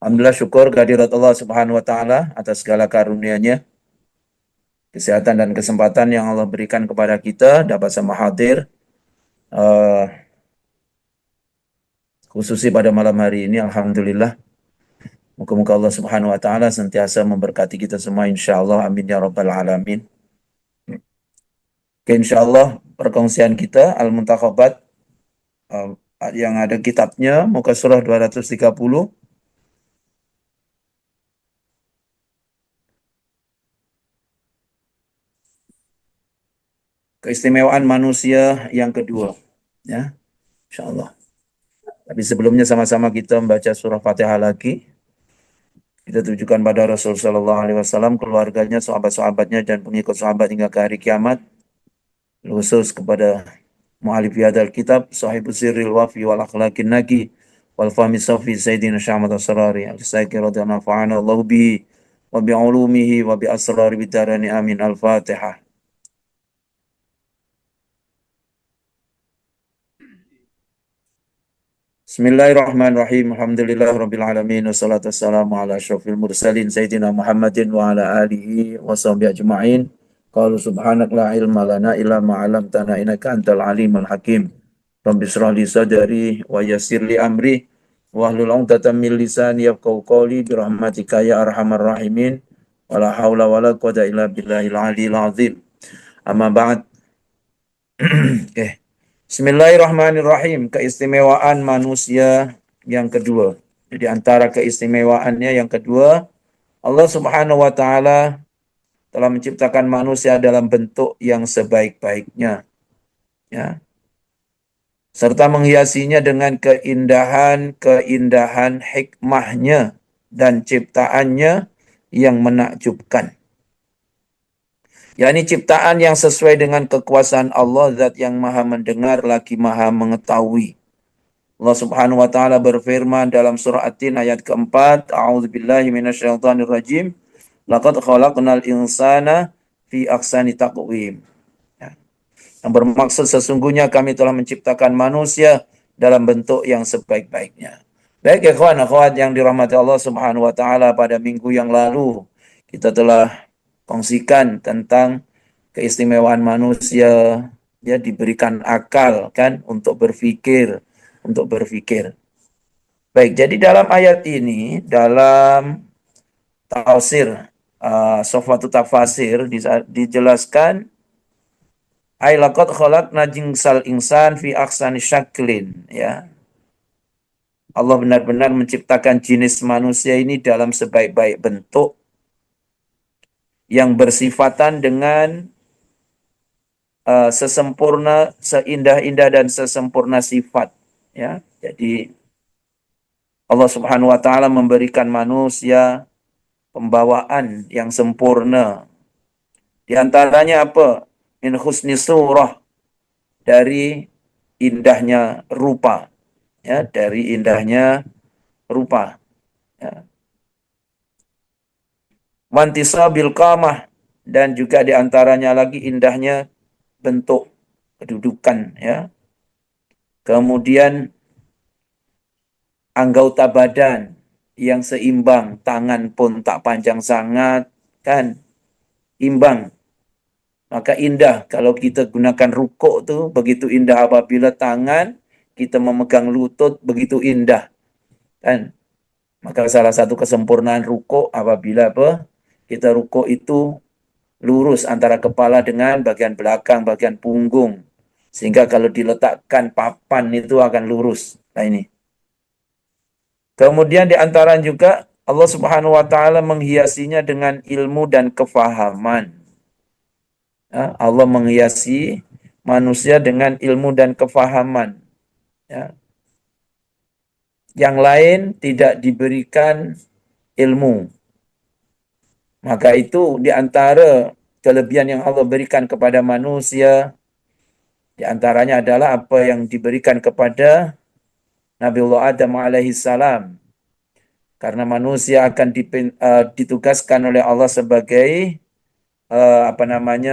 Alhamdulillah syukur kehadirat Allah Subhanahu wa taala atas segala karunia-Nya, kesehatan dan kesempatan yang Allah berikan kepada kita dapat sama hadir khususnya pada malam hari ini. Alhamdulillah. Moga-moga Allah Subhanahu wa taala senantiasa memberkati kita semua insyaallah, amin ya rabbal alamin. Oke, insyaallah perkongsian kita Al-Muntakhabat, eh, yang ada kitabnya muka surah 230. Keistimewaan manusia yang kedua, ya, insyaallah. Tapi sebelumnya sama-sama kita membaca surah Fatihah lagi. Kita tujukan pada Rasul Sallallahu Alaihi Wasallam, keluarganya, sahabat-sahabatnya, dan pengikut sahabat hingga ke hari kiamat. Khusus kepada mu'alif hadal kitab, sahibu sirril wafi wal akhlaqin nagi, wal fahmi safi Sayyidina Syahmat Asrari, al-Sayyid radhiyallahu fa'ana Allah bihi, wa bi'ulumihi, wa bi asrari bidarani amin. Al-Fatihah. Bismillahirrahmanirrahim. Alhamdulillah rabbil alamin. Wassalatu wassalamu ala asyrafil mursalin Sayyidina Muhammadin wa ala alihi wa sahbihi ajma'in. Qalu subhanak la ilma lana illa ma 'allamtana innaka antal alimul hakim. Rabbi shrah li sadri wa yassir li amri wa hlul 'uqdatam min lisani yafqahu qawli bi rahmatika ya arhamar rahimin. Wala haula wala quwwata illa billahil aliyil azim. Amma ba'd. Oke. Bismillahirrahmanirrahim. Keistimewaan manusia yang kedua. Jadi antara keistimewaannya yang kedua, Allah Subhanahu wa taala telah menciptakan manusia dalam bentuk yang sebaik-baiknya, ya. Serta menghiasinya dengan keindahan-keindahan hikmahnya dan ciptaannya yang menakjubkan. Yakni ciptaan yang sesuai dengan kekuasaan Allah, zat yang maha mendengar lagi maha mengetahui. Allah Subhanahu wa taala berfirman dalam surah At-Tin ayat keempat, A'udzubillahi minasyaitonir rajim. Laqad khalaqnal insana fi ahsani taqwim. Ya. Yang bermaksud sesungguhnya kami telah menciptakan manusia dalam bentuk yang sebaik-baiknya. Baik ikhwan akhwat yang dirahmati Allah Subhanahu wa taala, pada minggu yang lalu kita telah kongsikan tentang keistimewaan manusia, ya, diberikan akal kan untuk berpikir. Baik, jadi dalam ayat ini, dalam tafsir Sofwatu Tafasir dijelaskan ai laqad khalaqna jinsal insan fi ahsani syaklin, ya. Allah benar-benar menciptakan jenis manusia ini dalam sebaik-baik bentuk yang bersifatan dengan sesempurna, seindah-indah dan sesempurna sifat, ya. Jadi Allah Subhanahu wa taala memberikan manusia pembawaan yang sempurna. Di antaranya apa? Min husni surah, dari indahnya rupa, ya, dari indahnya rupa, ya. Wantisabil qamah, dan juga di antaranya lagi indahnya bentuk kedudukan, ya. Kemudian anggota badan yang seimbang, tangan pun tak panjang sangat, kan, imbang. Maka indah kalau kita gunakan rukuk tuh, begitu indah apabila tangan kita memegang lutut, begitu indah, kan. Maka salah satu kesempurnaan rukuk apabila apa? Kita rukuk itu lurus antara kepala dengan bagian belakang, bagian punggung. Sehingga kalau diletakkan papan itu akan lurus. Nah ini. Kemudian di antara juga Allah Subhanahu wa taala menghiasinya dengan ilmu dan kefahaman. Ya, Allah menghiasi manusia dengan ilmu dan kefahaman, ya. Yang lain tidak diberikan ilmu. Maka itu di antara kelebihan yang Allah berikan kepada manusia, di antaranya adalah apa yang diberikan kepada Nabiullah Adam alaihi salam. Karena manusia akan ditugaskan oleh Allah sebagai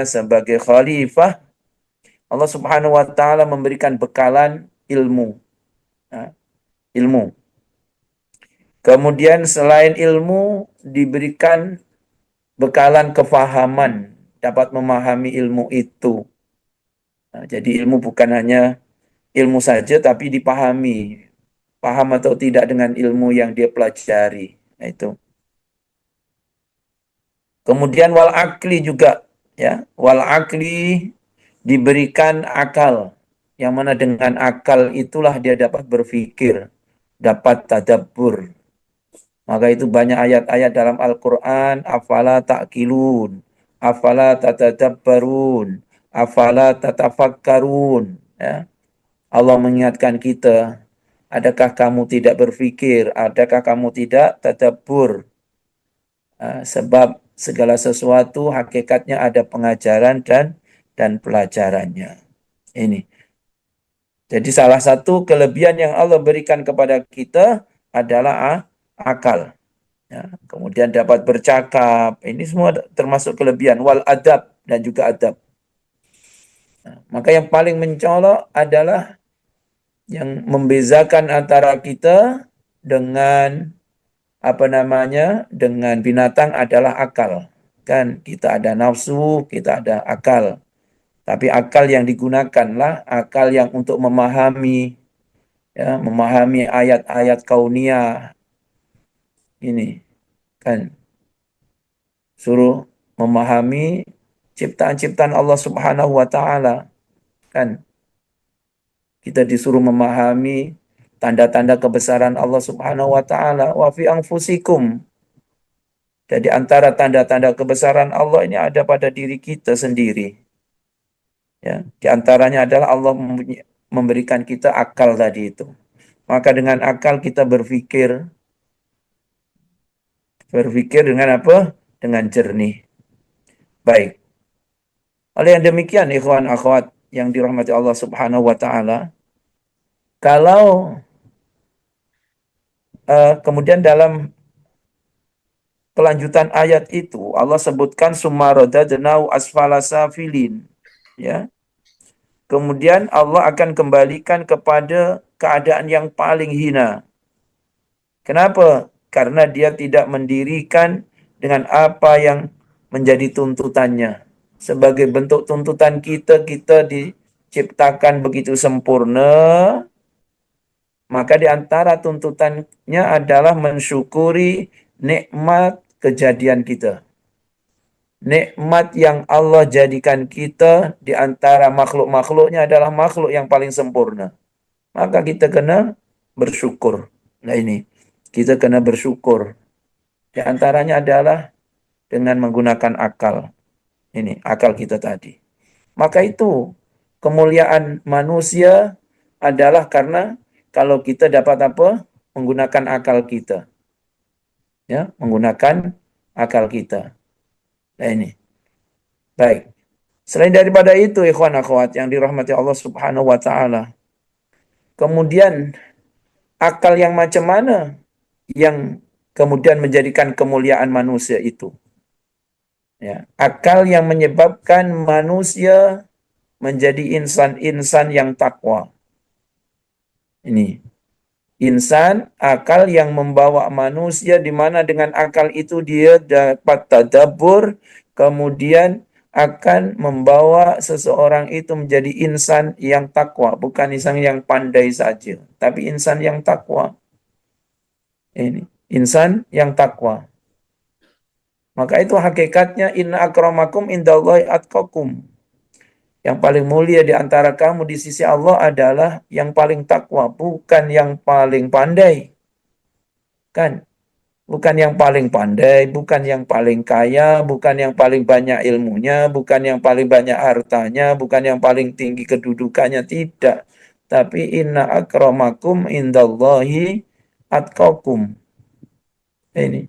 sebagai khalifah. Allah Subhanahu wa taala memberikan bekalan ilmu. Ya, ilmu. Kemudian selain ilmu diberikan bekalan kefahaman, dapat memahami ilmu itu. Nah, jadi ilmu bukan hanya ilmu saja tapi dipahami. Paham atau tidak dengan ilmu yang dia pelajari. Nah, itu. Kemudian wal akli juga, ya. Wal akli diberikan akal. Yang mana dengan akal itulah dia dapat berpikir, dapat tadabbur. Maka itu banyak ayat-ayat dalam Al-Quran, afala ta'kilun, afala tatadabbarun, afala tatafakkarun. Ya. Allah mengingatkan kita, adakah kamu tidak berpikir, adakah kamu tidak tadabbur. Sebab segala sesuatu hakikatnya ada pengajaran dan pelajarannya. Ini. Jadi salah satu kelebihan yang Allah berikan kepada kita adalah akal. Ya, kemudian dapat bercakap, ini semua termasuk kelebihan. Wal adab, dan juga adab. Nah, maka yang paling mencolok adalah yang membezakan antara kita dengan apa namanya, dengan binatang adalah akal. Kan kita ada nafsu, kita ada akal. Tapi akal yang digunakanlah akal yang untuk memahami, ya, memahami ayat-ayat kauniyah ini, kan suruh memahami ciptaan-ciptaan Allah Subhanahu wa taala, kan kita disuruh memahami tanda-tanda kebesaran Allah Subhanahu wa taala. Wa fi anfusikum, jadi antara tanda-tanda kebesaran Allah ini ada pada diri kita sendiri. Ya, di antaranya adalah Allah memberikan kita akal tadi itu. Maka dengan akal kita berpikir, dengan apa? Dengan jernih. Baik. Oleh yang demikian, ikhwan akhwat yang dirahmati Allah Subhanahu wa taala, kalau kemudian dalam kelanjutan ayat itu Allah sebutkan summa radadnau asfala safilin, ya. Kemudian Allah akan kembalikan kepada keadaan yang paling hina. Kenapa? Karena dia tidak mendirikan dengan apa yang menjadi tuntutannya. Sebagai bentuk tuntutan kita, kita diciptakan begitu sempurna, maka di antara tuntutannya adalah mensyukuri nikmat kejadian kita. Nikmat yang Allah jadikan kita di antara makhluk-makhluknya adalah makhluk yang paling sempurna. Maka kita kena bersyukur. Nah ini, kita kena bersyukur. Di antaranya adalah dengan menggunakan akal. Ini, akal kita tadi. Maka itu, kemuliaan manusia adalah karena kalau kita dapat apa? Menggunakan akal kita. Ya, menggunakan akal kita. Nah ini. Baik. Selain daripada itu, ikhwan akhwat yang dirahmati Allah Subhanahu wa taala. Kemudian akal yang macam mana yang kemudian menjadikan kemuliaan manusia itu? Ya, akal yang menyebabkan manusia menjadi insan-insan yang takwa. Ini insan, akal yang membawa manusia di mana dengan akal itu dia dapat tadabbur, kemudian akan membawa seseorang itu menjadi insan yang takwa, bukan insan yang pandai saja, tapi insan yang takwa. Ini insan yang takwa. Maka itu hakikatnya inna akramakum indallahi atqakum. Yang paling mulia di antara kamu di sisi Allah adalah yang paling takwa, bukan yang paling pandai. Kan? Bukan yang paling pandai, bukan yang paling kaya, bukan yang paling banyak ilmunya, bukan yang paling banyak hartanya, bukan yang paling tinggi kedudukannya, tidak. Tapi inna akramakum indallahi atqakum. Ini.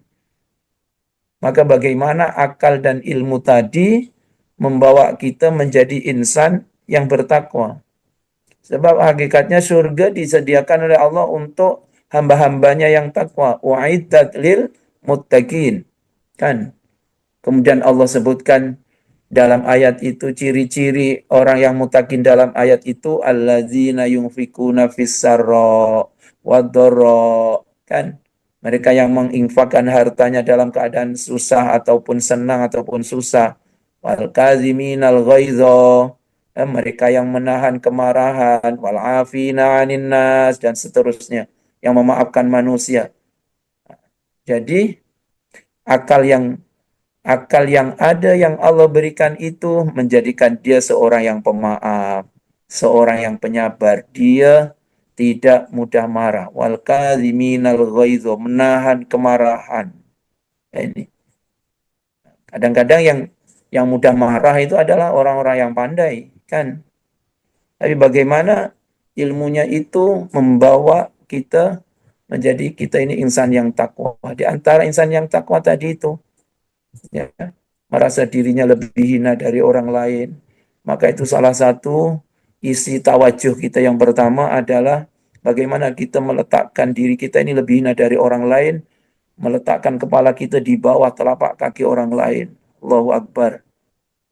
Maka bagaimana akal dan ilmu tadi membawa kita menjadi insan yang bertakwa. Sebab hakikatnya surga disediakan oleh Allah untuk hamba-hambanya yang takwa. Wa'iddat lil muttaqin. Kan? Kemudian Allah sebutkan dalam ayat itu ciri-ciri orang yang muttaqin dalam ayat itu allazina yunfikuna fis sarra wad dharra. Kan? Mereka yang menginfakkan hartanya dalam keadaan susah ataupun senang ataupun susah. Wal kaziminal ghaidha, mereka yang menahan kemarahan, wal afina 'anil nas dan seterusnya, yang memaafkan manusia. Jadi akal yang akal yang ada yang Allah berikan itu menjadikan dia seorang yang pemaaf, seorang yang penyabar. Dia tidak mudah marah. Wal kadziminal ghaidho, menahan kemarahan. Ini kadang-kadang yang mudah marah itu adalah orang-orang yang pandai, kan? Tapi bagaimana ilmunya itu membawa kita menjadi kita ini insan yang takwa. Di antara insan yang takwa tadi itu, ya, merasa dirinya lebih hina dari orang lain. Maka itu salah satu isi tawajuh kita yang pertama adalah bagaimana kita meletakkan diri kita ini lebih hina dari orang lain, meletakkan kepala kita di bawah telapak kaki orang lain. Allahu Akbar.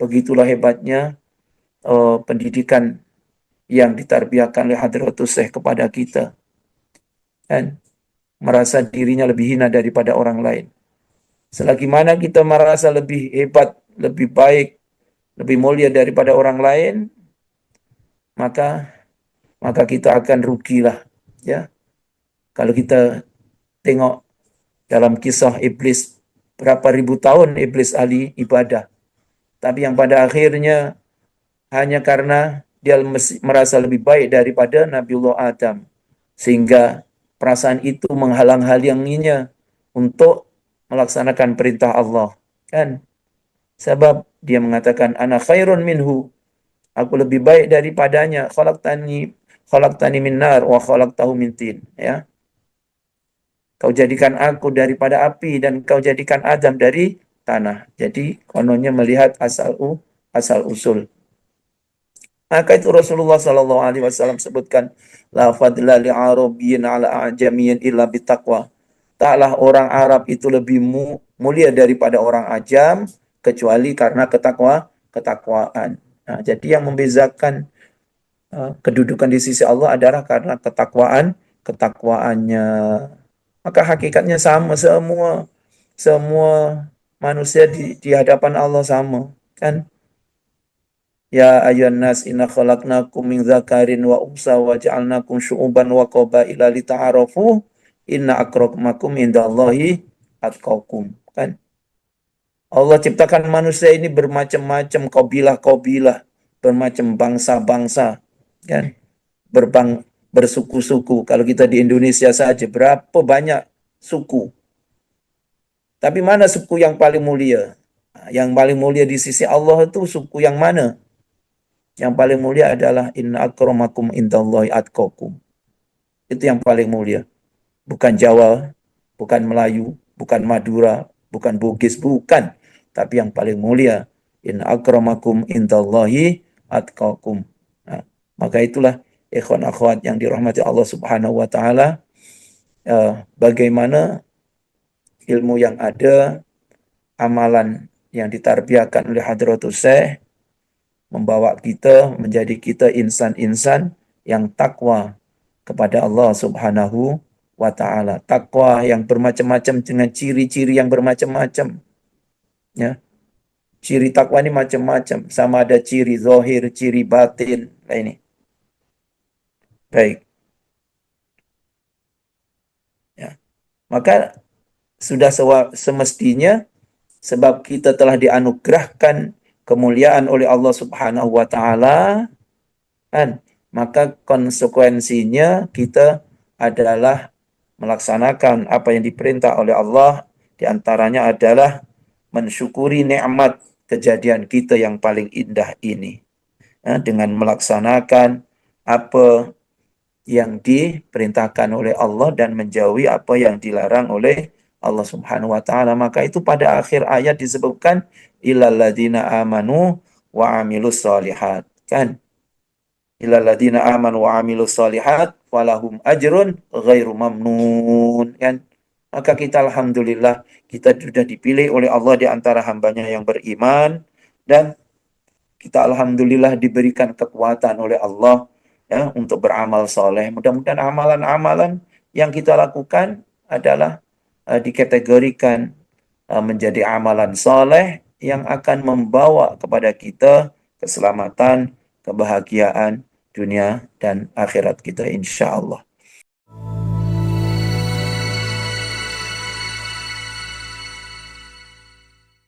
Begitulah hebatnya pendidikan yang ditarbiahkan oleh Hadratus Syekh kepada kita. Dan merasa dirinya lebih hina daripada orang lain. Selagi mana kita merasa lebih hebat, lebih baik, lebih mulia daripada orang lain, maka maka kita akan rugilah, ya. Kalau kita tengok dalam kisah iblis, berapa ribu tahun iblis ahli ibadah, tapi yang pada akhirnya hanya karena dia merasa lebih baik daripada Nabiullah Adam, sehingga perasaan itu menghalang-halanginya untuk melaksanakan perintah Allah, kan? Sebab dia mengatakan ana khairun minhu, aku lebih baik daripadanya. Khalaqtani min nar wa khalaqtahu min tin, ya. Kau jadikan aku daripada api dan kau jadikan Adam dari tanah. Jadi kononnya melihat asal usul. Maka itu Rasulullah Shallallahu Alaihi Wasallam sebutkan, la fadla li Arabiyyin ala ajamiyyin illa bitaqwa. Taklah orang Arab itu lebih mulia daripada orang Ajam kecuali karena ketakwaan. Nah, jadi yang membezakan kedudukan di sisi Allah adalah karena ketakwaannya. Maka hakikatnya sama, semua semua manusia di hadapan Allah sama, kan? Ya ayuhan nas inna khalaqnakum min dzakarin wa unsa wa ja'alnakum syu'uban wa qabaila lita'arafu inna akramakum indallahi atqakum. Kan? Allah ciptakan manusia ini bermacam-macam kabilah-kabilah, bermacam bangsa-bangsa, kan? Bersuku-suku. Kalau kita di Indonesia saja berapa banyak suku. Tapi mana suku yang paling mulia? Yang paling mulia di sisi Allah itu suku yang mana? Yang paling mulia adalah inna akramakum indallahi atqakum. Itu yang paling mulia. Bukan Jawa, bukan Melayu, bukan Madura, bukan Bugis, bukan. Tapi yang paling mulia inna akramakum indallahi atqakum. Nah, maka itulah ikhwan akhwat yang dirahmati Allah Subhanahu wa taala, bagaimana ilmu yang ada, amalan yang ditarbiahkan oleh Hadratus Syekh membawa kita menjadi kita insan-insan yang takwa kepada Allah Subhanahu wa taala. Takwa yang bermacam-macam dengan ciri-ciri yang bermacam-macam, ya. Ciri takwa ini macam-macam, sama ada ciri zahir, ciri batin. Nah, ini. Baik, ya. Maka sudah semestinya sebab kita telah dianugerahkan kemuliaan oleh Allah Subhanahu wa taala, kan? Maka konsekuensinya kita adalah melaksanakan apa yang diperintah oleh Allah, diantaranya adalah mensyukuri nikmat kejadian kita yang paling indah ini, dengan melaksanakan apa yang diperintahkan oleh Allah dan menjauhi apa yang dilarang oleh Allah Subhanahu wa taala. Maka itu pada akhir ayat disebutkan illal ladzina amanu wa amilus solihat, kan? Illal ladzina amanu wa amilus solihat falahum ajrun ghairu mamnun, kan? Maka kita alhamdulillah kita sudah dipilih oleh Allah di antara hambanya yang beriman, dan kita alhamdulillah diberikan kekuatan oleh Allah, ya, untuk beramal soleh. Mudah-mudahan amalan-amalan yang kita lakukan adalah dikategorikan menjadi amalan soleh yang akan membawa kepada kita keselamatan, kebahagiaan dunia dan akhirat kita insya Allah.